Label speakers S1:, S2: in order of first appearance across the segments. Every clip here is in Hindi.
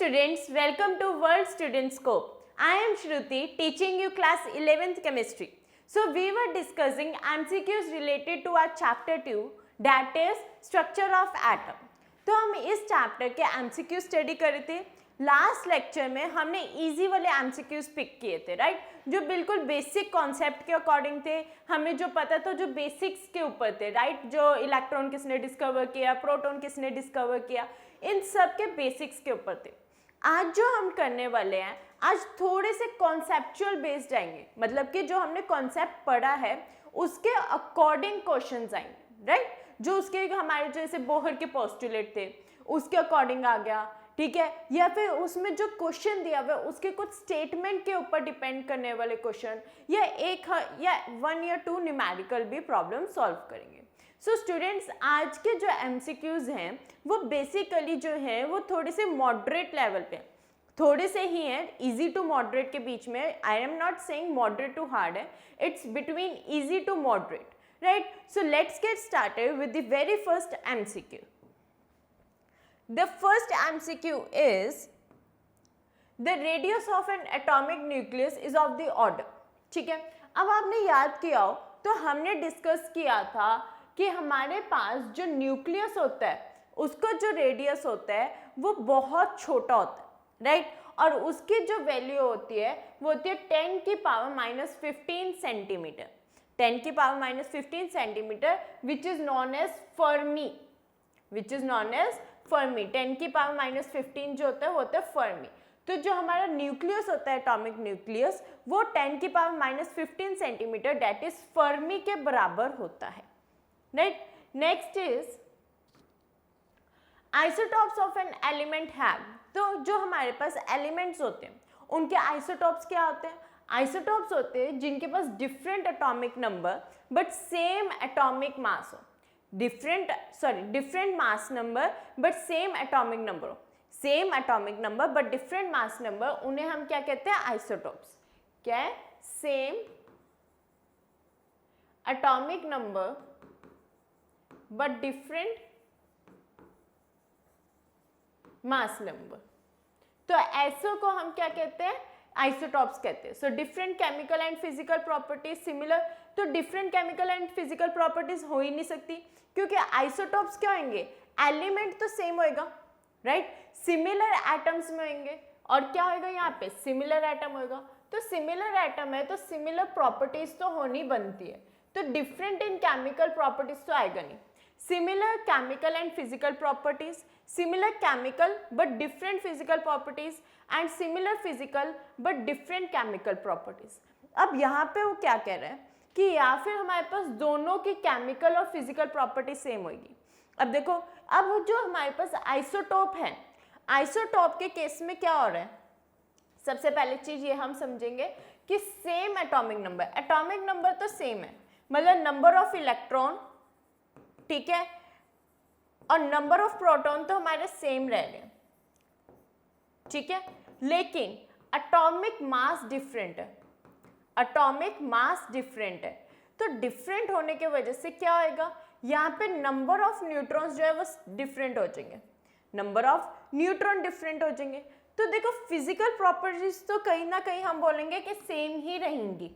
S1: students, welcome to World Student Scope. I am Shruti, teaching you class 11th chemistry. So we were discussing MCQs related to our chapter 2, that is structure of atom. तो हम इस चैप्टर के MCQ स्टडी कर रहे थे. लास्ट लेक्चर में हमने इजी वाले MCQs पिक किए थे, राइट, जो बिल्कुल बेसिक कॉन्सेप्ट के अकॉर्डिंग थे. हमें जो पता था जो बेसिक्स के ऊपर थे, राइट, जो इलेक्ट्रॉन किसने डिस्कवर किया, प्रोटॉन किसने डिस्कवर किया, इन सब के बेसिक्स के ऊपर थे. आज जो हम करने वाले हैं, आज थोड़े से कॉन्सेप्चुअल बेस्ड आएंगे, मतलब कि जो हमने कॉन्सेप्ट पढ़ा है उसके अकॉर्डिंग क्वेश्चंस आएंगे, राइट, जो उसके हमारे जैसे बोहर के पोस्टुलेट थे उसके अकॉर्डिंग आ गया, ठीक है, या फिर उसमें जो क्वेश्चन दिया हुआ है उसके कुछ स्टेटमेंट के ऊपर डिपेंड करने वाले क्वेश्चन, या या 1 या 2 न्यूमेरिकल भी प्रॉब्लम सॉल्व करेंगे. सो स्टूडेंट्स, आज के जो MCQs हैं वो बेसिकली जो है वो थोड़े से मॉडरेट लेवल पे, थोड़े से ही हैं, इजी टू मॉडरेट के बीच में. I am not saying moderate to hard है, it's between easy to moderate, right? So let's get started with the very first MCQ. The first MCQ is the radius of an atomic nucleus is of the order. ठीक है, अब आपने याद किया हो तो हमने डिस्कस किया था कि हमारे पास जो न्यूक्लियस होता है उसका जो रेडियस होता है वो बहुत छोटा होता है, राइट, और उसकी जो वैल्यू होती है वो होती है 10 की पावर माइनस 15 सेंटीमीटर, 10 की power minus 15 centimetre, which is known as fermi, which is known as fermi. 10 की पावर माइनस 15 जो होता है वो होता है फर्मी. तो जो हमारा न्यूक्लियस होता है, एटॉमिक न्यूक्लियस, वो 10 की power minus 15 centimetre, that is fermi के बराबर होता है, right. Next is isotopes of an element have. तो जो हमारे पास एलिमेंट्स होते हैं उनके आइसोटॉप्स क्या होते हैं? आइसोटॉप्स होते हैं जिनके पास different atomic number but same atomic mass हो, different mass number but same atomic number हो, same atomic number but different mass number, उन्हें हम क्या कहते हैं? आइसोटॉप्स. क्या है? Same atomic number but different mass number. तो ऐसो को हम क्या कहते हैं? आइसोटॉप्स कहते हैं. So different chemical and physical properties similar. तो different chemical and physical properties हो ही नहीं सकती क्योंकि आइसोटॉप्स क्या होंगे? एलिमेंट तो सेम होएगा, राइट, सिमिलर एटम्स में होंगे, और क्या होएगा यहाँ पे? सिमिलर एटम होएगा. तो सिमिलर एटम है तो सिमिलर प्रॉपर्टीज तो होनी बनती है, तो डिफरेंट इन केमिकल प्रॉपर्टीज तो आएगा नहीं. Similar chemical and physical properties, similar chemical but different physical properties and similar physical but different chemical properties. अब यहाँ पे वो क्या कह रहे हैं कि या फिर हमारे पास दोनों की केमिकल और फिजिकल प्रॉपर्टी सेम होगी. अब देखो, अब जो हमारे पास आइसोटोप है, आइसोटोप के केस में क्या हो रहा है? सबसे पहले चीज ये हम समझेंगे कि same atomic number, atomic number तो सेम है, मतलब नंबर ऑफ इलेक्ट्रॉन, ठीक है, और नंबर ऑफ प्रोटॉन तो हमारे सेम रह रहे हैं, ठीक है, लेकिन एटॉमिक मास डिफरेंट है, एटॉमिक मास डिफरेंट है. तो डिफरेंट होने की वजह से क्या होएगा? यहाँ पे नंबर ऑफ न्यूट्रॉन्स जो है वो डिफरेंट हो जाएंगे, नंबर ऑफ न्यूट्रॉन डिफरेंट हो जाएंगे. तो देखो, फिजिकल प्रॉपर्टीज तो कहीं ना कहीं हम बोलेंगे कि सेम ही रहेंगी,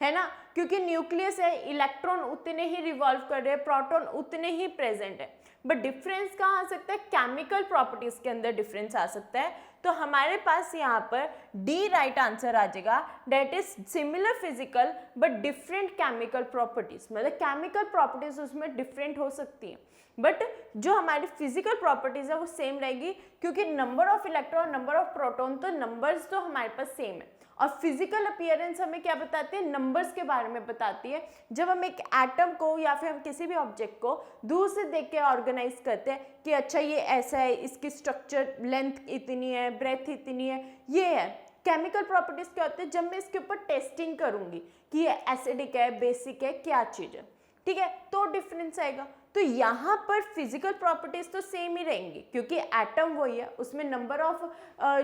S1: है ना, क्योंकि न्यूक्लियस है, इलेक्ट्रॉन उतने ही रिवॉल्व कर रहे हैं, प्रोटॉन उतने ही प्रेजेंट है. बट डिफरेंस कहाँ आ सकता है? केमिकल प्रॉपर्टीज के अंदर डिफरेंस आ सकता है. तो हमारे पास यहाँ पर डी राइट आंसर आ जाएगा, that is similar physical but different chemical properties. मतलब केमिकल प्रॉपर्टीज उसमें डिफरेंट हो सकती है बट जो हमारी फिजिकल प्रॉपर्टीज है वो सेम रहेगी, क्योंकि number of electron, number of proton, तो नंबर्स तो हमारे पास सेम है. और फिजिकल अपीयरेंस हमें क्या बताती है? नंबर्स के बारे में बताती है. जब हम एक एटम को या फिर हम किसी भी ऑब्जेक्ट को दूर से देख के ऑर्गेनाइज करते हैं कि अच्छा ये ऐसा है, इसकी स्ट्रक्चर लेंथ इतनी है, ब्रेथ इतनी है, ये है. केमिकल प्रॉपर्टीज क्या होते हैं? जब मैं इसके ऊपर टेस्टिंग करूंगी कि ये एसिडिक है, बेसिक है, क्या चीज है, ठीक है, तो डिफरेंस आएगा. तो यहाँ पर फिजिकल प्रॉपर्टीज तो सेम ही रहेंगी क्योंकि एटम वही है, उसमें नंबर ऑफ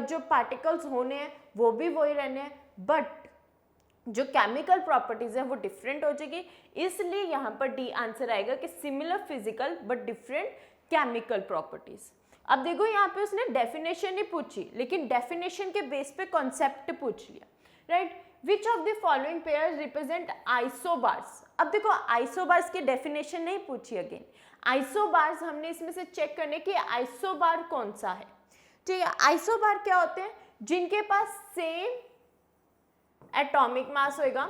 S1: जो पार्टिकल्स होने हैं वो भी वही रहने हैं, बट जो केमिकल प्रॉपर्टीज है वो डिफरेंट हो जाएगी. इसलिए यहाँ पर डी आंसर आएगा कि similar physical but different chemical properties. अब देखो यहाँ पे उसने डेफिनेशन ही पूछी, लेकिन डेफिनेशन के बेस पे कॉन्सेप्ट पूछ लिया, right. Which of the following pairs represent isobars. अब देखो आइसोबार्स की डेफिनेशन नहीं पूछी अगेन, आइसोबार्स हमने इसमें से चेक करने की आइसोबार कौन सा है, ठीक है। आइसोबार क्या होते हैं, जिनके पास सेम एटॉमिक मास होगा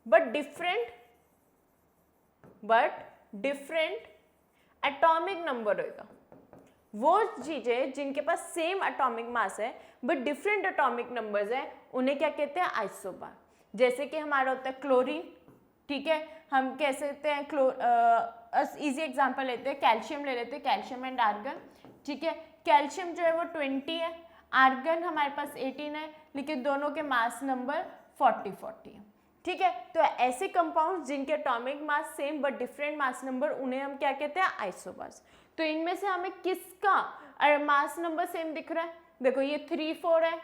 S1: बट डिफरेंट एटॉमिक नंबर होगा। वो चीजें जिनके पास सेम एटॉमिक मास है बट डिफरेंट एटॉमिक नंबर्स है, उन्हें क्या कहते हैं, आइसोबार। जैसे कि हमारा होता है क्लोरीन, ठीक है, हम कह सकते हैं इजी एग्जांपल लेते हैं, कैल्शियम ले लेते हैं, कैल्शियम एंड आर्गन, ठीक है। कैल्शियम जो है वो 20 है, आर्गन हमारे पास 18 है, लेकिन दोनों के मास नंबर 40 है, ठीक है। तो ऐसे कंपाउंड जिनके atomic mass same but different mass number, उन्हें हम क्या कहते हैं, आइसोबार्स। तो इनमें से हमें किसका मास नंबर सेम दिख रहा है, देखो ये 3 4 है,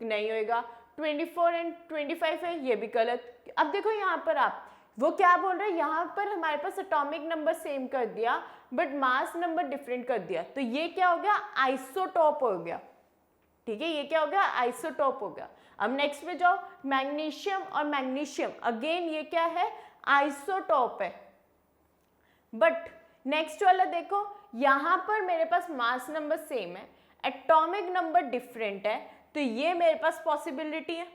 S1: नहीं होएगा, 24 एंड 25 है, ये भी गलत। अब देखो यहाँ पर आप वो क्या बोल रहे हैं, यहाँ पर हमारे पास एटॉमिक नंबर सेम कर दिया बट मास नंबर डिफरेंट कर दिया, तो ये क्या हो गया, आइसोटॉप हो गया, ठीक है, ये क्या हो गया, आइसोटॉप हो गया। अब नेक्स्ट पे जाओ, मैग्नीशियम और मैग्नीशियम, अगेन ये क्या है, आइसोटॉप है। बट नेक्स्ट वाला देखो, यहाँ पर मेरे पास मास नंबर सेम है, एटॉमिक नंबर डिफरेंट है, तो ये मेरे पास पॉसिबिलिटी है।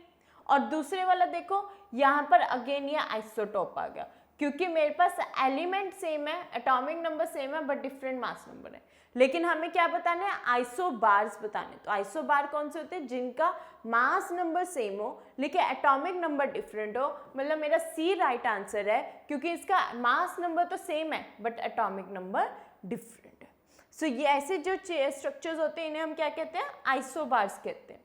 S1: और दूसरे वाला देखो, यहाँ पर अगेन ये आइसोटॉप आ गया, क्योंकि मेरे पास एलिमेंट सेम है, एटॉमिक नंबर सेम है बट डिफरेंट मास नंबर है। लेकिन हमें क्या बताना है, आइसोबार्स बताने। तो आइसोबार कौन से होते हैं, जिनका मास नंबर सेम हो लेकिन एटॉमिक नंबर डिफरेंट हो, मतलब मेरा सी राइट आंसर है, क्योंकि इसका मास नंबर तो सेम है बट एटॉमिक नंबर डिफरेंट है। सो ये ऐसे जो स्ट्रक्चर्स होते हैं इन्हें हम क्या कहते हैं, आइसोबार्स कहते हैं।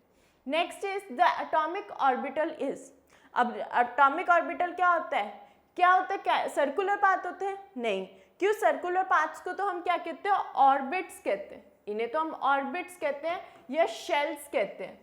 S1: Next is the atomic orbital is. अब एटॉमिक ऑर्बिटल क्या होता है, क्या सर्कुलर पाथ होते हैं, नहीं, क्यों, सर्कुलर पाथ्स को तो हम क्या कहते हैं, ऑर्बिट्स कहते हैं, इन्हें तो हम ऑर्बिट्स कहते हैं या शेल्स कहते हैं,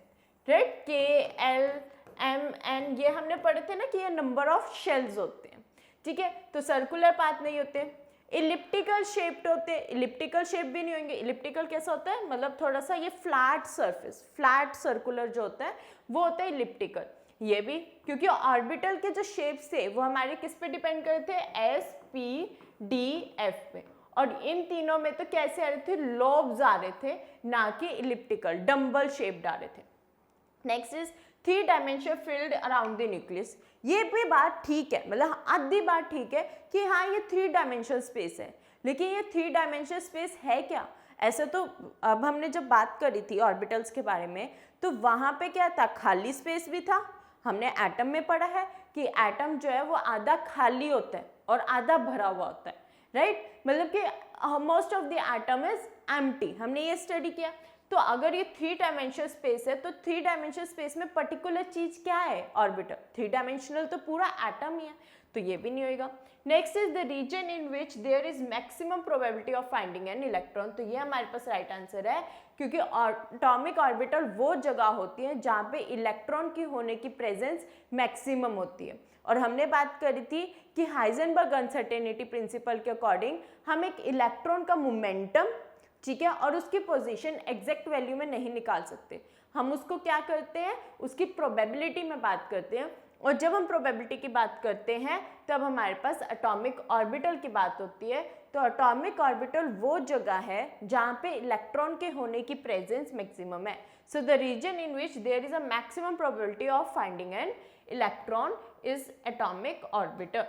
S1: राइट। KLMN ये हमने पढ़े थे ना कि ये नंबर ऑफ शेल्स होते हैं, ठीक है। तो सर्कुलर पाथ नहीं होते, इलिप्टिकल शेप्ड होते हैं, इलिप्टिकल शेप भी नहीं होंगे। इलिप्टिकल कैसा होता है, मतलब थोड़ा सा ये फ्लैट सरफेस, फ्लैट सर्कुलर जो होता है वो होता है इलिप्टिकल। ये भी क्योंकि ऑर्बिटल के जो शेप्स थे वो हमारे किस पे डिपेंड करते थे, SPDF पे, और इन तीनों में तो कैसे आ रहे थे, लोब्स आ रहे थे, ना कि इलिप्टिकल डम्बल शेप्ड आ रहे थे। Next is 3 dimension field around the nucleus. ये भी बात ठीक है, मतलब आधी बात ठीक है कि हाँ ये 3 डायमेंशनल स्पेस है, लेकिन ये 3 डायमेंशनल स्पेस है क्या, ऐसा तो अब हमने जब बात करी थी ऑर्बिटल्स के बारे में तो वहाँ पे क्या था, खाली स्पेस भी था। हमने एटम में पढ़ा है कि एटम जो है वो आधा खाली होता है और आधा भरा हुआ होता है, राइट। मतलब कि most of the atom is empty, हमने ये स्टडी किया। तो अगर ये 3 डायमेंशनल स्पेस है तो 3 डायमेंशनल स्पेस में पर्टिकुलर चीज क्या है, ऑर्बिटल। 3 डायमेंशनल तो पूरा एटम ही है, तो ये भी नहीं होएगा। Next is the region in which there is maximum probability of finding an electron. तो ये हमारे पास राइट आंसर है, क्योंकि एटॉमिक ऑर्बिटल वो जगह होती है जहाँ पे इलेक्ट्रॉन की होने की प्रेजेंस मैक्सिमम होती है। और हमने बात करी थी कि हाइजेनबर्ग अनसर्टेनिटी प्रिंसिपल के अकॉर्डिंग हम एक इलेक्ट्रॉन का मोमेंटम, ठीक है, और उसकी पोजीशन एग्जैक्ट वैल्यू में नहीं निकाल सकते, हम उसको क्या करते हैं, उसकी प्रोबेबिलिटी में बात करते हैं। और जब हम प्रोबेबिलिटी की बात करते हैं तब हमारे पास एटॉमिक ऑर्बिटल की बात होती है। तो एटॉमिक ऑर्बिटल वो जगह है जहाँ पे इलेक्ट्रॉन के होने की प्रेजेंस मैक्सिमम है। So the region in which there is a maximum probability of finding an electron is atomic orbital.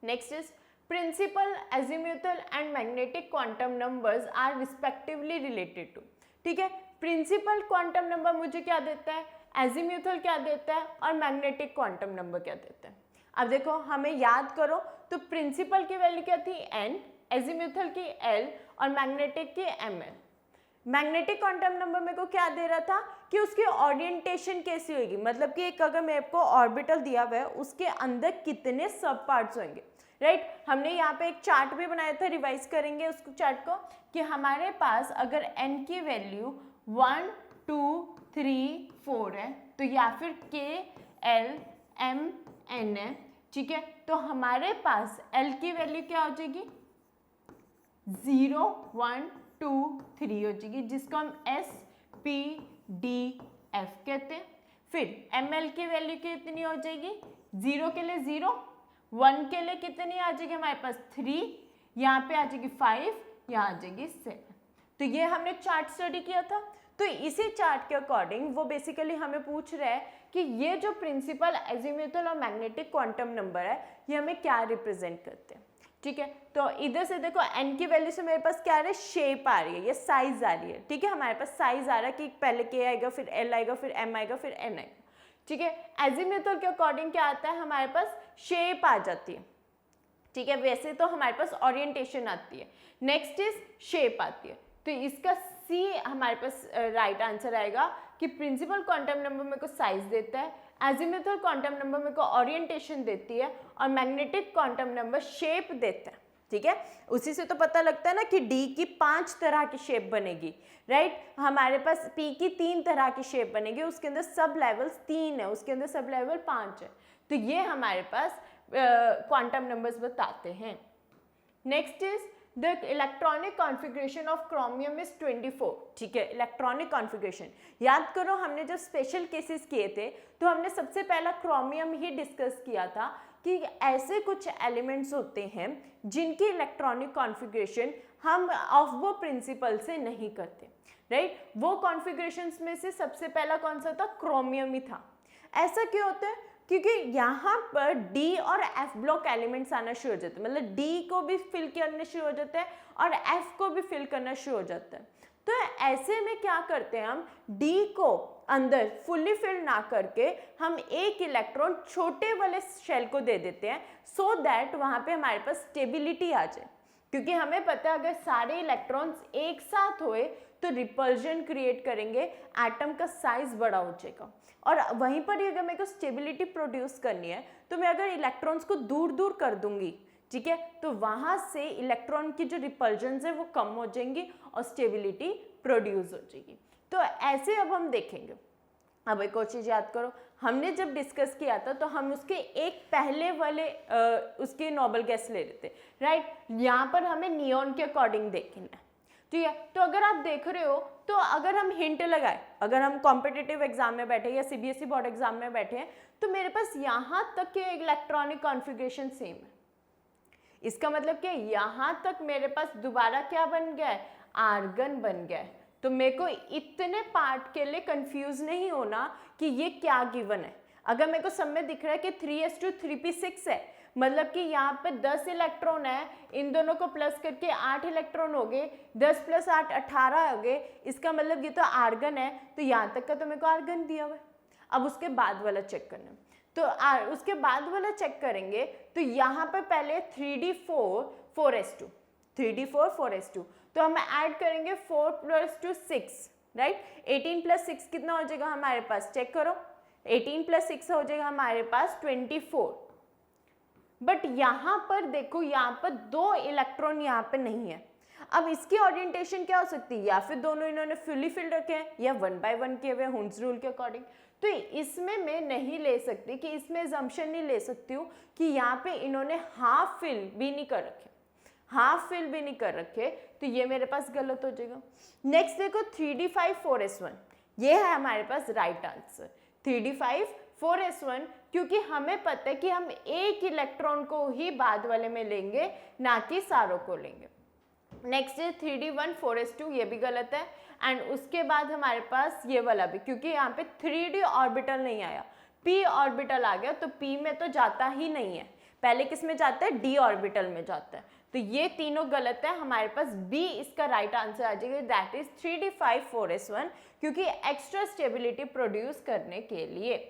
S1: Next is principal, azimuthal and magnetic quantum numbers are respectively related to. ठीक है, प्रिंसिपल क्वांटम नंबर मुझे क्या देता है, एजीम्यूथल क्या देता है, और मैग्नेटिक क्वांटम नंबर क्या देता है। अब देखो हमें याद करो, तो प्रिंसिपल की वैल्यू क्या थी n, एजीम्यूथल की l और मैग्नेटिक की ml। मैग्नेटिक क्वांटम नंबर मेरे को क्या दे रहा था कि उसकी ओरिएंटेशन कैसी होगी, मतलब कि एक अगर मेरे को ऑर्बिटल दिया हुआ है उसके अंदर कितने सब पार्ट्स होंगे, राइट। हमने यहाँ पे एक चार्ट भी बनाया था, रिवाइज करेंगे उस चार्ट को, कि हमारे पास अगर n की वैल्यू 1 2 3 4 है तो या फिर k l m n है, ठीक है। तो हमारे पास l की वैल्यू क्या हो जाएगी 0 1 2 3 हो जाएगी, जिसको हम SPDF कहते हैं। फिर ml की वैल्यू कितनी हो जाएगी, 0 के लिए 0, 1 के लिए कितनी आ जाएगी हमारे पास 3, यहाँ पे आ जाएगी 5, यहाँ आ जाएगी 7। तो ये हमने चार्ट स्टडी किया था। तो इसी चार्ट के अकॉर्डिंग वो बेसिकली हमें पूछ रहा है कि ये जो प्रिंसिपल एजीम्यूथल और मैग्नेटिक क्वांटम नंबर है ये हमें क्या रिप्रेजेंट करते हैं। ठीक है, तो इधर से देखो n की वैल्यू से मेरे पास क्या आ रहा है, शेप आ रही है, ये साइज आ रही है। ठीक है, हमारे पास साइज आ रहा है कि पहले k आएगा, फिर l आएगा, फिर m आएगा, फिर n आएगा। ठीक है, एजीम्यूथल के अकॉर्डिंग क्या आता है, हमारे पास शेप आ जाती है। ठीक है, वैसे तो हमारे पास ओरिएंटेशन आती है, नेक्स्ट इज शेप आती है। तो इसका सी हमारे पास राइट आंसर आएगा कि प्रिंसिपल क्वांटम नंबर मेरे को साइज देता है, एजीम्यूथल क्वांटम नंबर मेरे को ओरिएंटेशन देती है, और मैग्नेटिक क्वांटम नंबर शेप देता है। ठीक है, उसी से तो पता लगता है ना कि डी की 5 तरह की शेप बनेगी, राइट। हमारे पास पी की 3 तरह की शेप बनेगी, उसके अंदर सब लेवल्स 3 है, उसके अंदर सब लेवल 5 है। तो ये हमारे पास क्वांटम नंबर्स बताते हैं। Next is the electronic configuration of chromium is 24। ठीक है, इलेक्ट्रॉनिक कॉन्फ़िगरेशन याद करो, हमने जब स्पेशल केसेस किए थे तो हमने सबसे पहला क्रोमियम ही डिस्कस किया था कि ऐसे कुछ एलिमेंट्स होते हैं जिनकी इलेक्ट्रॉनिक कॉन्फ़िगरेशन हम ऑफ वो प्रिंसिपल से नहीं करते, राइट। वो कॉन्फ़िगरेशंस में से सबसे पहला कौन सा था, क्रोमियम ही था। ऐसा क्यों होता है, क्योंकि यहाँ पर D और F ब्लॉक एलिमेंट्स आना शुरू हो जाते हैं, मतलब D को भी फिल करना शुरू हो जाता है और F को भी फिल करना शुरू हो जाता है। तो ऐसे में क्या करते हैं, हम D को अंदर फुल्ली फिल ना करके हम एक इलेक्ट्रॉन छोटे वाले शेल को दे देते हैं, सो दैट वहाँ पे हमारे पास स्टेबिलिटी आ जाए। क्योंकि हमें पता है अगर सारे इलेक्ट्रॉन्स एक साथ होए तो रिपल्जन क्रिएट करेंगे, एटम का साइज बड़ा हो जाएगा। और वहीं पर ही अगर मेरे को स्टेबिलिटी प्रोड्यूस करनी है तो मैं अगर इलेक्ट्रॉन्स को दूर दूर कर दूंगी, ठीक है, तो वहाँ से इलेक्ट्रॉन की जो रिपल्जन्स है वो कम हो जाएंगी और स्टेबिलिटी प्रोड्यूस हो जाएगी। तो ऐसे अब हम देखेंगे। अब एक और चीज़ याद करो, हमने जब डिस्कस किया था तो हम उसके एक पहले वाले उसके नोबल गैस ले रहे थे, राइट। यहाँ पर हमें नियॉन के अकॉर्डिंग देखना है, ठीक है। तो अगर आप देख रहे हो तो अगर हम हिंट लगाए, अगर हम कॉम्पिटिटिव एग्जाम में बैठे या सीबीएसई बोर्ड एग्जाम में बैठे हैं तो मेरे पास यहाँ तक के इलेक्ट्रॉनिक कॉन्फ़िगरेशन सेम है। इसका मतलब क्या, यहाँ तक मेरे पास दोबारा क्या बन गया है, आर्गन बन गया है। तो मेरे को इतने पार्ट के लिए कंफ्यूज नहीं होना कि ये क्या गिवन है। अगर मेरे को सब में दिख रहा है कि 3s2 3p6 है, मतलब कि यहाँ पे 10 इलेक्ट्रॉन है, इन दोनों को प्लस करके 8 इलेक्ट्रॉन हो गए, 10 + 8 18 हो गए, इसका मतलब ये तो आर्गन है। तो यहाँ तक का तो मेरे को आर्गन दिया हुआ है। अब उसके बाद वाला चेक करना, तो उसके बाद वाला चेक करेंगे तो यहाँ पे पहले 3d4 4s2 3d4 4s2, तो हम ऐड करेंगे 4 + 2 6, राइट। 18 + 6 कितना हो जाएगा हमारे पास, चेक करो, 18 + 6 हो जाएगा हमारे पास 24। बट यहाँ पर देखो, यहाँ पर 2 इलेक्ट्रॉन यहाँ पे नहीं है। अब इसकी ओरिएंटेशन क्या हो सकती है, या फिर दोनों इन्होंने फुली फिल्ड रखे हैं या 1 by 1 किए हुए हुंस रूल के अकॉर्डिंग। तो इसमें मैं नहीं ले सकती कि इसमें assumption नहीं ले सकती हूँ कि यहाँ पे इन्होंने हाफ फिल भी नहीं कर रखे, हाफ फिल भी नहीं कर रखे, तो ये मेरे पास गलत हो जाएगा। नेक्स्ट देखो 3d5 4s1, ये है हमारे पास राइट आंसर 3d5 4s1, क्योंकि हमें पता है कि हम एक इलेक्ट्रॉन को ही बाद वाले में लेंगे, ना कि सारों को लेंगे। नेक्स्ट है 3d1 4s2, ये भी गलत है। एंड उसके बाद हमारे पास ये वाला भी, क्योंकि यहाँ पे 3d ऑर्बिटल नहीं आया, p ऑर्बिटल आ गया, तो p में तो जाता ही नहीं है, पहले किस में जाता है, d ऑर्बिटल में जाता है। तो ये तीनों गलत है, हमारे पास b इसका राइट आंसर आ जाएगा, दैट इज 3d5 4s1, क्योंकि एक्स्ट्रा स्टेबिलिटी प्रोड्यूस करने के लिए।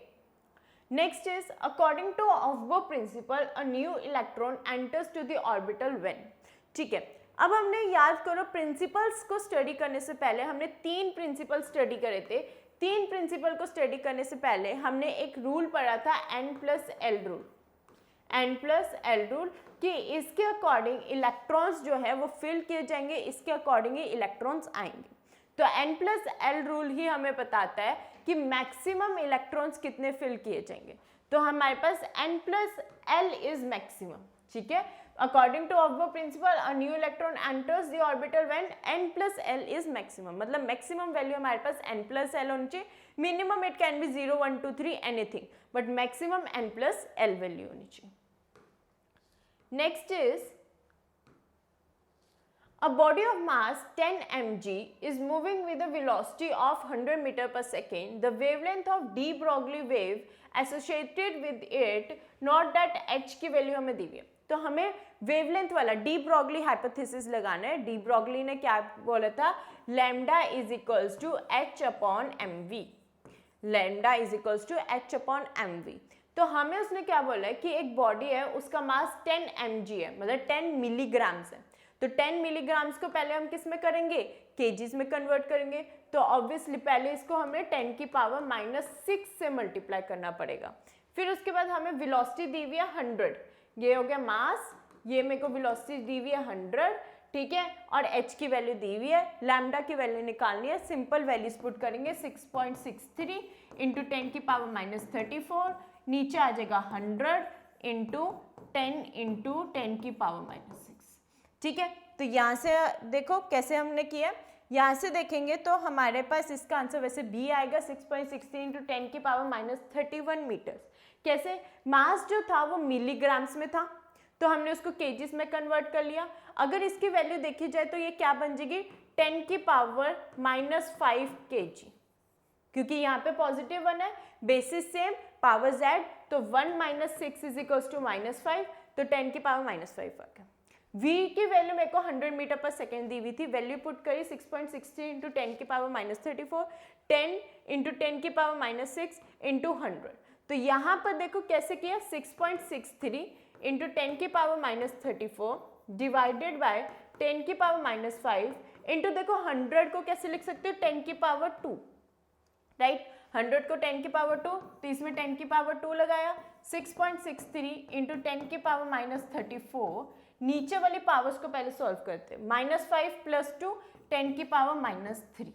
S1: Next is according to aufbau principle a new electron enters to the orbital when. ठीक है, अब हमने याद करो प्रिंसिपल्स को स्टडी करने से पहले हमने 3 प्रिंसिपल स्टडी करे थे। 3 प्रिंसिपल को स्टडी करने से पहले हमने एक रूल पढ़ा था n+l रूल, n+l रूल, कि इसके अकॉर्डिंग इलेक्ट्रॉन्स जो है वो फिल किए जाएंगे, इसके अकॉर्डिंग ही इलेक्ट्रॉन्स आएंगे। तो n+l रूल ही हमें बताता है कि मैक्सिमम इलेक्ट्रॉन्स कितने फिल किए जाएंगे। तो हमारे पास n+l इज मैक्सिमम, ठीक है। According to Aufbau principle, a new electron enters the orbital when n plus l is maximum. मतलब maximum value हमारे पास n plus l होनी चाहिए. Minimum it can be 0, 1, 2, 3 anything, but maximum n plus l value होनी चाहिए. Next is a body of mass 10 mg is moving with a velocity of 100 meter per second. The wavelength of de Broglie wave associated with it, not that h की वैल्यू हमें दी हुई है. तो हमें वेवलेंथ वाला डी ब्रॉगली हाइपोथेसिस लगाना है. डी ब्रॉगली ने क्या बोला था? Lambda is equals to h upon m v. Lambda is equals to h upon m v. तो हमें उसने क्या बोला है कि एक बॉडी है, उसका मास 10 mg है, मतलब 10 मिलीग्राम्स है. तो 10 मिलीग्राम्स को पहले हम किस में करेंगे? केजीज में कन्वर्ट करेंगे. तो ऑब्वियसली पहले इसको हमें 10 की पावर -6 से मल्टीप्लाई करना पड़ेगा. फिर उसके बाद हमें वेलोसिटी दी हुई है 100. ये हो गया मास, ये मेरे को वेलोसिटी दी हुई है 100, ठीक है, और h की वैल्यू दी हुई है. लैम्डा की वैल्यू निकालनी है. सिंपल वैल्यूज पुट करेंगे. 6.63 इंटू 10 की पावर -34, नीचे आ जाएगा 100 इंटू 10 इंटू 10 की पावर -6. ठीक है, तो यहाँ से देखो कैसे हमने किया. यहाँ से देखेंगे तो हमारे पास इसका आंसर वैसे बी आएगा. 6.63 इंटू 10 की पावर -31 मीटर्स. कैसे? मास जो था वो मिलीग्राम्स में था, तो हमने उसको केजीस में कन्वर्ट कर लिया. अगर इसकी वैल्यू देखी जाए तो ये क्या बन जाएगी? 10 की पावर -5 kg, क्योंकि यहाँ पे पॉजिटिव 1 है, बेसिस सेम, पावर z, तो 1 - 6 इज इक्वल्स टू -5, तो 10 की पावर -5 आ गया. v की वैल्यू मेरे को 100 मीटर पर सेकेंड दी हुई थी. वैल्यू पुट करी 6.63 इंटू 10 की पावर -34, 10 इंटू 10 की पावर -6 इंटू 100. तो यहाँ पर देखो कैसे किया. 6.63 इंटू 10 की पावर -34 डिवाइडेड बाय 10 की पावर -5 इंटू, देखो 100 को कैसे लिख सकते हो? 10 की पावर 2, राइट. 100 को 10 की पावर 2, तो इसमें 10 की पावर 2 लगाया. 6.63 इंटू 10 की पावर -34. नीचे वाली पावर्स को पहले सॉल्व करते हैं. -5 + 2, 10 की पावर -3,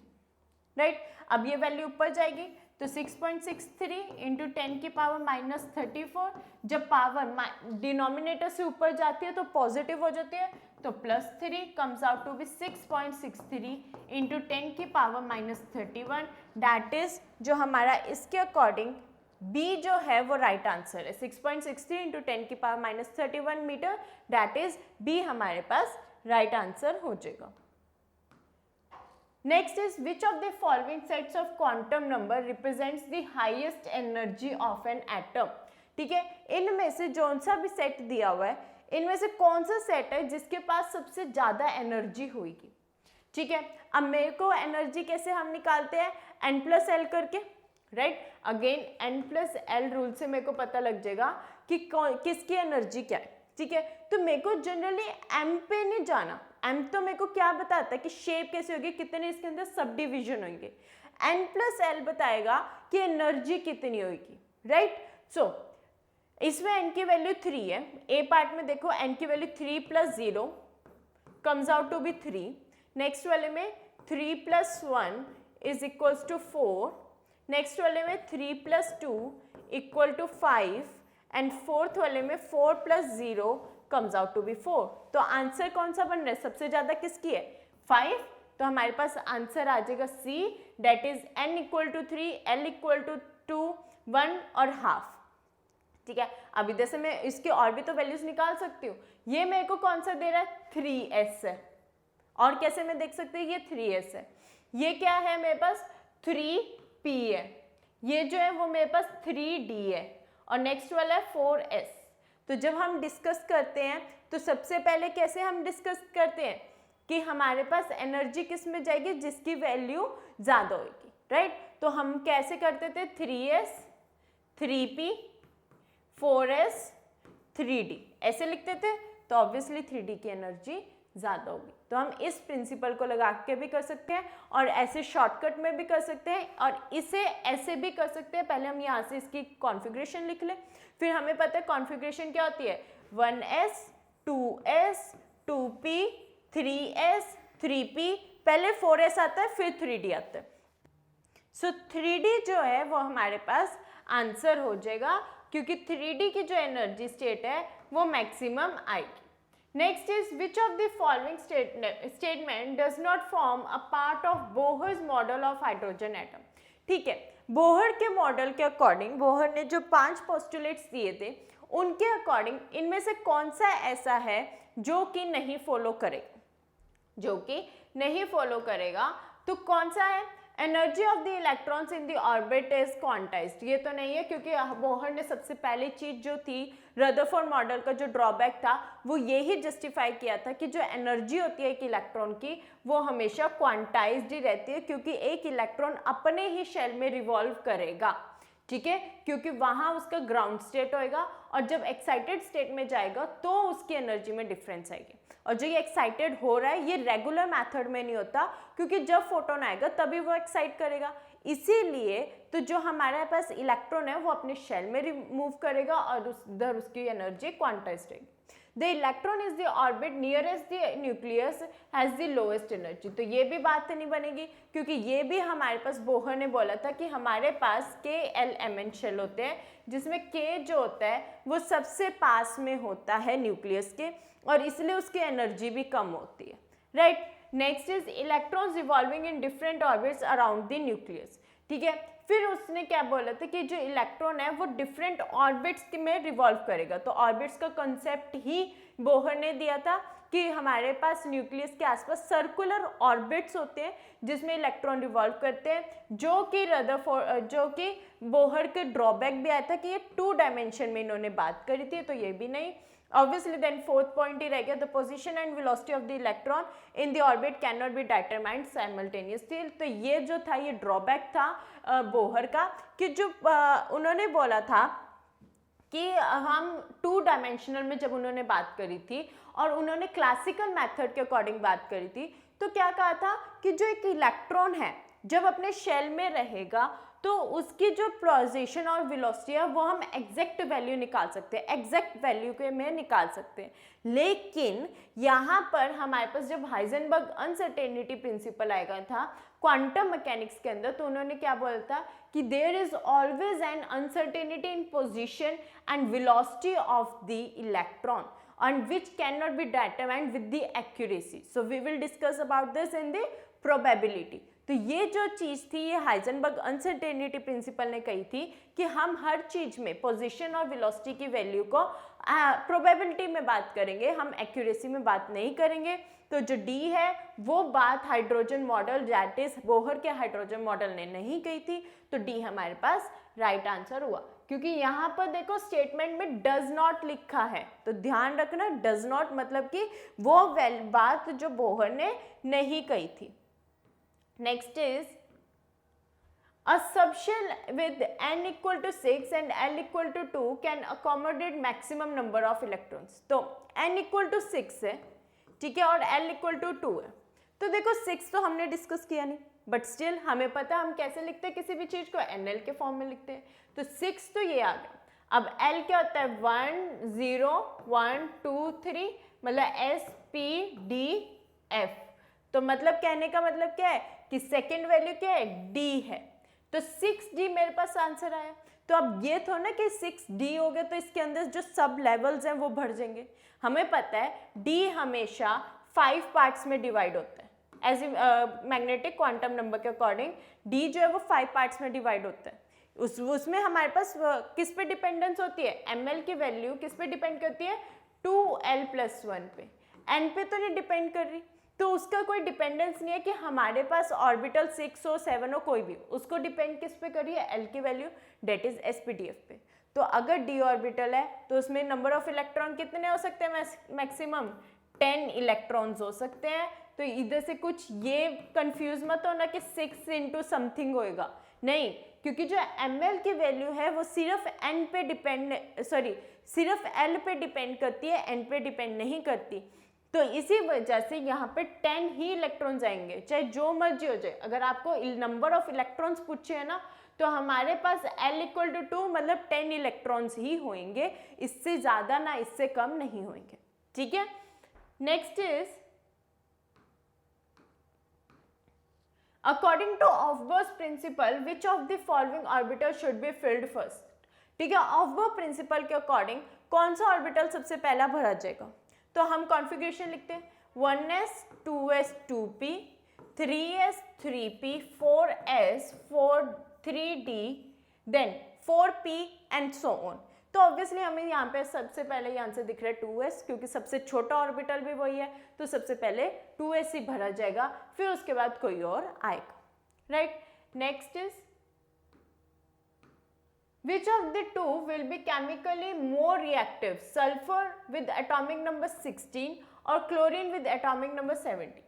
S1: राइट. अब ये वैल्यू ऊपर जाएगी, तो 6.63 इंटू 10 की पावर -34. जब पावर डिनोमिनेटर से ऊपर जाती है तो पॉजिटिव हो जाती है, तो +3 comes out to be 6.63 into 10 की पावर -31. दैट इज जो हमारा इसके अकॉर्डिंग बी जो है वो राइट आंसर है. 6.63 इंटू 10 की power -31 metre, that is B हमारे पास राइट आंसर हो जाएगा. Next is which of the following sets of quantum number represents the highest energy of an atom. ठीक है, इनमें से जौन सा भी सेट दिया हुआ है, इनमें से कौन सा सेट है जिसके पास सबसे ज़्यादा एनर्जी होगी. ठीक है, अब मेरे को एनर्जी कैसे हम निकालते हैं? n + l करके, right. Again n + l rule से मेरे को पता लग जाएगा कि किसकी एनर्जी क्या है. ठीक है, तो मेरे को जनरली m पे नहीं जाना. m तो मेरे को क्या बताता है कि शेप कैसे होगी, कितने इसके अंदर सब डिविजन होंगे. n + l बताएगा कि एनर्जी कितनी होगी, राइट. सो इसमें n की वैल्यू 3 है. ए पार्ट में देखो n की value 3 + 0 comes out to be 3. Next वाले में 3 + 1 इज इक्वल्स टू 4. नेक्स्ट वाले में 3 + 2 इक्वल टू 5 एंड फोर्थ वाले में 4 + 0 कम्स आउट टू बी 4. तो आंसर कौन सा बन रहा है? सबसे ज्यादा किसकी है? 5. तो हमारे पास आंसर आ जाएगा C, that is n = 3, l = 2, 1 और हाफ. ठीक है, अब इधर से मैं इसके और भी तो वैल्यूज निकाल सकती हूँ. ये मेरे को कौन सा दे रहा है? 3s है. और कैसे मैं देख सकती हूँ? ये 3s है. ये क्या है मेरे पास? 3p है. ये जो है वो मेरे पास 3d है. और नेक्स्ट वाला है 4s. तो जब हम डिस्कस करते हैं तो सबसे पहले कैसे हम डिस्कस करते हैं कि हमारे पास एनर्जी किस में जाएगी? जिसकी वैल्यू ज़्यादा होगी, राइट. तो हम कैसे करते थे? 3s, 3p, 4s, 3d ऐसे लिखते थे. तो ऑब्वियसली 3d की एनर्जी ज़्यादा होगी. तो हम इस प्रिंसिपल को लगा के भी कर सकते हैं और ऐसे शॉर्टकट में भी कर सकते हैं और इसे ऐसे भी कर सकते हैं. पहले हम यहाँ से इसकी कॉन्फ़िगरेशन लिख लें. फिर हमें पता है कॉन्फ़िगरेशन क्या होती है? 1s, 2s, 2p, 3s, 3p, पहले 4s आता है फिर 3d आता है. सो 3d जो है वो हमारे पास आंसर हो जाएगा, क्योंकि 3d की जो एनर्जी स्टेट है वो मैक्सिमम आएगी. Next is which of the following statement does not form a part of Bohr's model of hydrogen atom. ठीक है, बोहर के मॉडल के अकॉर्डिंग बोहर ने जो 5 पोस्टुलेट्स दिए थे उनके अकॉर्डिंग इनमें से कौन सा ऐसा है जो कि नहीं फॉलो करेगा, जो कि नहीं फॉलो करेगा, तो कौन सा है? Energy of the electrons in the orbit is quantized, ये तो नहीं है क्योंकि बोहर ने सबसे पहली चीज जो थी रदरफोर्ड मॉडल का जो ड्रॉबैक था वो यही जस्टिफाई किया था कि जो एनर्जी होती है एक इलेक्ट्रॉन की वो हमेशा क्वांटाइज्ड ही रहती है, क्योंकि एक इलेक्ट्रॉन अपने ही शेल में रिवॉल्व करेगा, ठीक है, क्योंकि वहां उसका ग्राउंड स्टेट होएगा और जब एक्साइटेड स्टेट में जाएगा तो उसकी एनर्जी में डिफरेंस आएगी। और जो ये एक्साइटेड हो रहा है ये रेगुलर मेथड में नहीं होता, क्योंकि जब फोटोन आएगा तभी वो एक्साइट करेगा, इसीलिए तो जो हमारे पास इलेक्ट्रॉन है वो अपने शेल में रिमूव करेगा और उधर उसकी एनर्जी क्वांटाइज्ड रहेगी। The electron is the orbit nearest the nucleus has the lowest energy, तो ये भी बात नहीं बनेगी क्योंकि ये भी हमारे पास बोहर ने बोला था कि हमारे पास KLMN शेल होते हैं जिसमें K जो होता है वो सबसे पास में होता है न्यूक्लियस के और इसलिए उसकी एनर्जी भी कम होती है, right. Next is electrons revolving in different orbits around the nucleus, ठीक है। फिर उसने क्या बोला था कि जो इलेक्ट्रॉन है वो डिफरेंट ऑर्बिट्स में रिवॉल्व करेगा, तो ऑर्बिट्स का कंसेप्ट ही बोहर ने दिया था कि हमारे पास न्यूक्लियस के आसपास सर्कुलर ऑर्बिट्स होते हैं जिसमें इलेक्ट्रॉन रिवॉल्व करते हैं, जो कि बोहर के ड्रॉबैक भी आया था कि ये 2 डायमेंशन में इन्होंने बात करी थी, तो ये भी नहीं। Obviously then fourth point ही रह गया, the position and velocity of the electron in the orbit cannot be determined simultaneously, तो ये जो था ये ड्रॉबैक था बोहर का कि जो उन्होंने बोला था कि हम 2 डायमेंशनल में जब उन्होंने बात करी थी और उन्होंने क्लासिकल मेथड के अकॉर्डिंग बात करी थी, तो क्या कहा था कि जो एक इलेक्ट्रॉन है जब अपने शेल में रहेगा तो उसकी जो पोजीशन और वेलोसिटी है वो हम एग्जैक्ट वैल्यू निकाल सकते हैं, एग्जैक्ट वैल्यू के में निकाल सकते हैं, लेकिन यहाँ पर हमारे पास जब हाइजेनबर्ग अनसर्टेनिटी प्रिंसिपल आएगा था क्वांटम मैकेनिक्स के अंदर, तो उन्होंने क्या बोला था कि there is always an uncertainty in position and velocity of the electron and which cannot be determined with the accuracy. So we will discuss about this in the probability. तो ये जो चीज़ थी ये हाइजेनबर्ग अनसर्टेनिटी प्रिंसिपल ने कही थी कि हम हर चीज़ में पोजीशन और वेलोसिटी की वैल्यू को प्रोबेबिलिटी में बात करेंगे, हम एक्यूरेसी में बात नहीं करेंगे। तो जो डी है वो बात hydrogen model that is Bohr के हाइड्रोजन मॉडल ने नहीं कही थी, तो डी हमारे पास राइट आंसर हुआ, क्योंकि यहाँ पर देखो स्टेटमेंट में डज नॉट लिखा है, तो ध्यान रखना डज नॉट मतलब कि वो बात जो बोहर ने नहीं कही थी। Next is a subshell with n equal to 6 and l equal to 2 can accommodate maximum number of electrons. तो n equal to 6 है, ठीक है, और l equal to 2 है। तो देखो 6 तो हमने डिस्कस किया नहीं, बट स्टिल हमें पता हम कैसे लिखते हैं किसी भी चीज को, nl के फॉर्म में लिखते हैं। तो 6 तो ये आ गया। अब l क्या होता है 1 0 1 2 3, मतलब s p d f। तो मतलब कहने का मतलब क्या है कि सेकेंड वैल्यू क्या है d है, तो 6d मेरे पास आंसर आया। तो अब ये थोड़ा ना कि 6d हो गया तो इसके अंदर जो सब लेवल्स हैं वो भर जाएंगे। हमें पता है d हमेशा 5 पार्ट्स में डिवाइड होता है, एज मैग्नेटिक क्वांटम नंबर के अकॉर्डिंग d जो है वो 5 पार्ट्स में डिवाइड होता है। उसमें हमारे पास किस पे डिपेंडेंस होती है, ml की वैल्यू किस पे डिपेंड करती है 2l+1 पे, n पे तो नहीं डिपेंड कर रही, तो उसका कोई डिपेंडेंस नहीं है कि हमारे पास ऑर्बिटल 6 हो 7 हो कोई भी, उसको डिपेंड किस पे करिए l की वैल्यू डेट इज sp_df पे। तो अगर d ऑर्बिटल है तो उसमें नंबर ऑफ इलेक्ट्रॉन कितने हो सकते हैं, मैक्सिमम 10 इलेक्ट्रॉन्स हो सकते हैं। तो इधर से कुछ ये कंफ्यूज मत होना कि 6 इंटू समथिंग होएगा, नहीं, क्योंकि जो ml की वैल्यू है वो सिर्फ n पे डिपेंड सिर्फ l पे डिपेंड करती है, n पे डिपेंड नहीं करती। तो इसी वजह से यहाँ पे 10 ही इलेक्ट्रॉन्स आएंगे, चाहे जो मर्जी हो जाए। अगर आपको नंबर ऑफ इलेक्ट्रॉन्स पूछे है ना तो हमारे पास l इक्वल टू 2 मतलब 10 इलेक्ट्रॉन्स ही होंगे, इससे ज़्यादा ना इससे कम नहीं होंगे, ठीक है। नेक्स्ट इज अकॉर्डिंग टू ऑफबर्स principle which of the following orbital should be filled first, ठीक है। ऑफबर्ग प्रिंसिपल के अकॉर्डिंग कौन सा ऑर्बिटल सबसे पहला भरा जाएगा, तो हम कॉन्फ़िगरेशन लिखते हैं 1s 2s 2p 3s 3p 4s 4 3d then 4p and so on. तो ऑब्वियसली हमें यहाँ पे सबसे पहले ये आंसर दिख रहा है 2s, क्योंकि सबसे छोटा ऑर्बिटल भी वही है, तो सबसे पहले 2s ही भरा जाएगा, फिर उसके बाद कोई और आएगा, right. Next is which of the two will be chemically more reactive, sulfur with atomic number 16 और क्लोरीन with atomic number 17।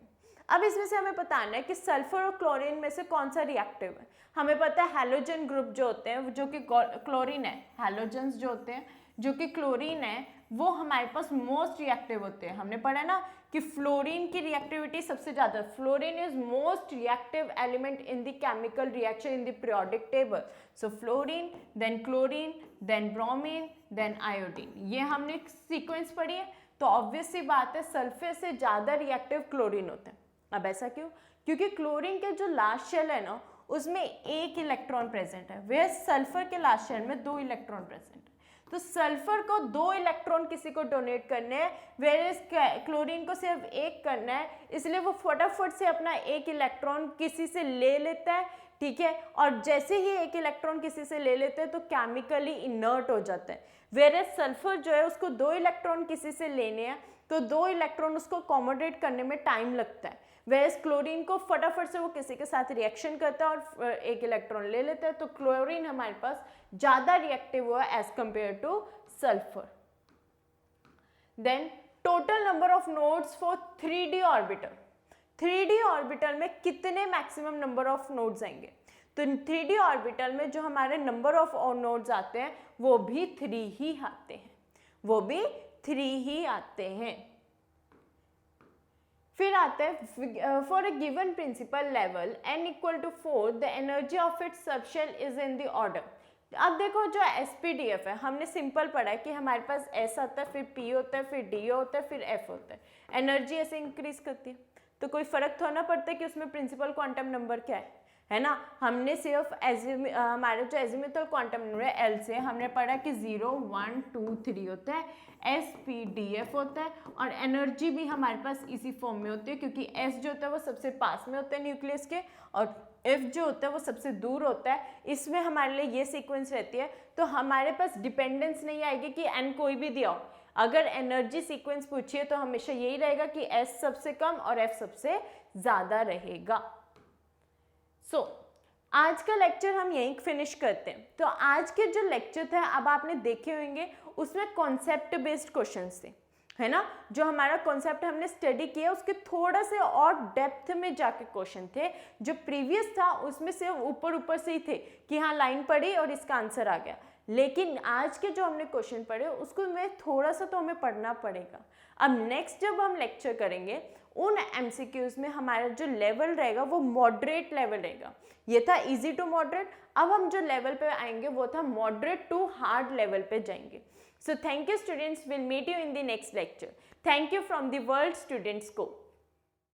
S1: अब इसमें से हमें बताना है कि सल्फर और क्लोरीन में से कौन सा रिएक्टिव है। हमें पता है हैलोजन ग्रुप जो होते हैं, जो कि क्लोरीन है, हैलोजन्स जो होते हैं जो कि क्लोरीन है, वो हमारे पास मोस्ट रिएक्टिव होते हैं। हमने पढ़ा ना कि फ्लोरीन की रिएक्टिविटी सबसे ज़्यादा, fluorine is most reactive element in the chemical reaction in the periodic table. So fluorine, then chlorine, then bromine, then iodine, ये हमने सीक्वेंस पढ़ी है। तो ऑब्वियस सी बात है सल्फर से ज़्यादा रिएक्टिव क्लोरीन होते हैं। अब ऐसा क्यों? क्योंकि क्लोरीन के जो लास्ट शेल है ना, उसमें एक इलेक्ट्रॉन प्रेजेंट है, वह सल्फर के लास्ट शेल में 2 इलेक्ट्रॉन प्रेजेंट है। तो सल्फर को 2 इलेक्ट्रॉन किसी को डोनेट करने हैं, वेयरएज क्लोरीन को सिर्फ 1 करना है, इसलिए वो फटाफट से अपना 1 इलेक्ट्रॉन किसी से ले लेता है, ठीक है। और जैसे ही 1 इलेक्ट्रॉन किसी से ले लेते हैं तो केमिकली इनर्ट हो जाता है। वेयरएज सल्फर जो है उसको 2 इलेक्ट्रॉन किसी से लेने हैं, तो 2 इलेक्ट्रॉन उसको अकोमोडेट करने में टाइम लगता है। वेयरएज क्लोरीन को फटाफट से वो किसी के साथ रिएक्शन करता है और 1 इलेक्ट्रॉन ले लेता है। तो क्लोरीन हमारे पास ज़्यादा रिएक्टिव हुआ as compare to sulphur. Then total number of nodes for 3d orbital. 3d orbital में कितने मैक्सिमम नंबर ऑफ नोड्स आएंगे? तो 3d ऑर्बिटल में जो हमारे नंबर ऑफ नोड्स आते हैं वो भी 3 ही आते हैं, वो भी 3 ही आते हैं। फिर आता है for a given principal level n equal to 4 the energy of its subshell is in the order. अब देखो जो SPDF है, हमने सिंपल पढ़ा है कि हमारे पास S आता है, फिर P होता है, फिर D होता है, फिर F होता है। एनर्जी ऐसे इंक्रीज करती है, तो कोई फर्क थोड़ा पड़ता है कि उसमें प्रिंसिपल क्वांटम नंबर क्या है ना। हमने सिर्फ हमारे जो एजिमुथल क्वांटम नंबर है L से हमने पढ़ा कि 0 1 2 3 होता है, SPDF होता है, और एनर्जी भी हमारे पास इसी फॉर्म में होती है, क्योंकि S जो होता है वो सबसे पास में होता है न्यूक्लियस के, और F जो होता है वो सबसे दूर होता है। इसमें हमारे लिए ये सीक्वेंस रहती है, तो हमारे पास डिपेंडेंस नहीं आएगी कि N कोई भी दिया हो। अगर एनर्जी सीक्वेंस पूछिए तो हमेशा यही रहेगा कि S सबसे कम और F सबसे ज़्यादा रहेगा। सो आज का लेक्चर हम यहीं फिनिश करते हैं। तो आज के जो लेक्चर थे अब आपने देखे होंगे, उसमें कॉन्सेप्ट बेस्ड क्वेश्चंस थे, है ना। जो हमारा कॉन्सेप्ट हमने स्टडी किया उसके थोड़ा से और डेप्थ में जाके क्वेश्चन थे। जो प्रीवियस था उसमें से ऊपर ऊपर से ही थे कि हाँ लाइन पढ़ी और इसका आंसर आ गया, लेकिन आज के जो हमने क्वेश्चन पढ़े उसको में थोड़ा सा तो हमें पढ़ना पड़ेगा। अब नेक्स्ट जब हम लेक्चर करेंगे उन MCQs में हमारा जो लेवल रहेगा वो मॉडरेट लेवल रहेगा। ये था इजी टू मॉडरेट, अब हम जो लेवल पे आएंगे वो था मॉडरेट टू हार्ड लेवल पे जाएंगे। So thank you students, will meet you in the next lecture. Thank you from the world students को।